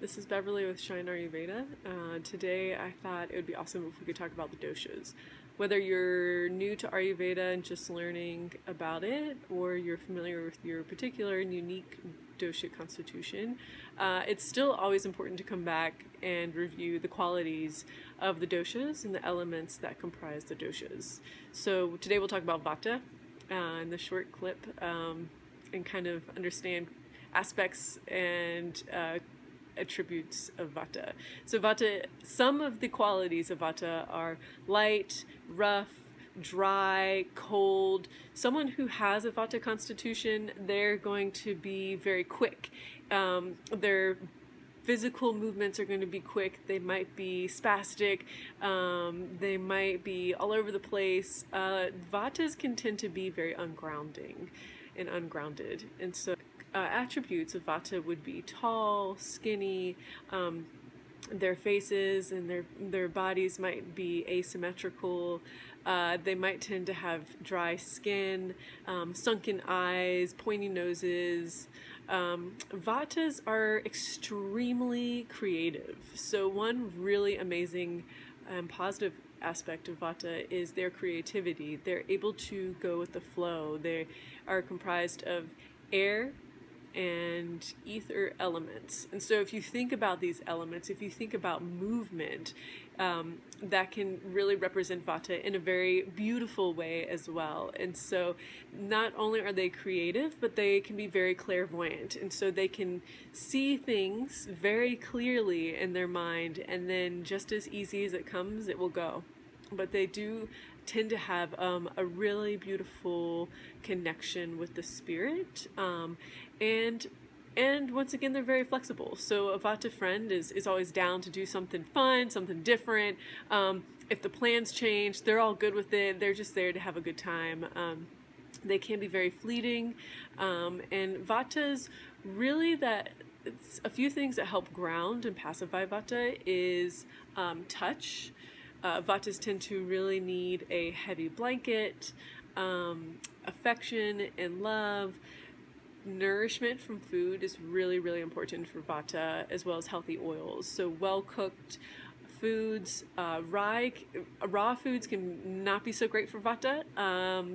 This is Beverly with Shine Ayurveda. Today I thought it would be awesome if we could talk about the doshas. Whether you're new to Ayurveda and just learning about it, or you're familiar with your particular and unique dosha constitution, it's still always important to come back and review the qualities of the doshas and the elements that comprise the doshas. So today we'll talk about Vata in the short clip and kind of understand aspects and attributes of Vata. So Vata, some of the qualities of Vata are light, rough, dry, cold. Someone who has a Vata constitution, they're going to be very quick. Their physical movements are going to be quick. They might be spastic. They might be all over the place. Vatas can tend to be very ungrounding and ungrounded. And so attributes of Vata would be tall, skinny, their faces and their bodies might be asymmetrical. They might tend to have dry skin, sunken eyes, pointy noses. Vatas are extremely creative. So one really amazing and positive aspect of Vata is their creativity. They're able to go with the flow. They are comprised of air and ether elements. And so if you think about these elements, if you think about movement, that can really represent Vata in a very beautiful way as well. And so not only are they creative, but they can be very clairvoyant. And so they can see things very clearly in their mind, and then just as easy as it comes, it will go. But they do tend to have a really beautiful connection with the spirit, and once again, they're very flexible. So a Vata friend is always down to do something fun, something different. If the plans change, they're all good with it. They're just there to have a good time. They can be very fleeting, and Vatas really it's a few things that help ground and pacify Vata is touch. Vatas tend to really need a heavy blanket, affection and love. Nourishment from food is really, really important for Vata, as well as healthy oils. So well-cooked foods, raw foods can not be so great for Vata.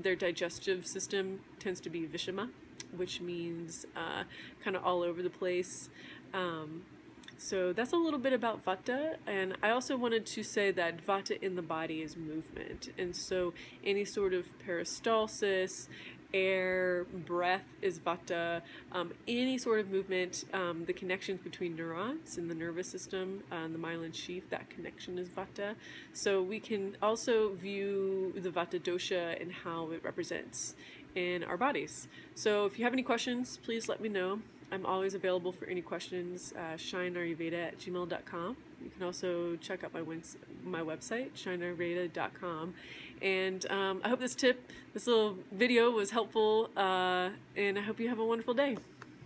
Their digestive system tends to be Vishama, which means kind of all over the place. So that's a little bit about Vata, and I also wanted to say that Vata in the body is movement, and so any sort of peristalsis, air, breath is Vata, any sort of movement, the connections between neurons in the nervous system and the myelin sheath, that connection is Vata. So we can also view the Vata dosha and how it represents in our bodies. So if you have any questions, please let me know. I'm always available for any questions, shineayurveda@gmail.com. You can also check out my website, shineayurveda.com. And I hope this little video was helpful, and I hope you have a wonderful day.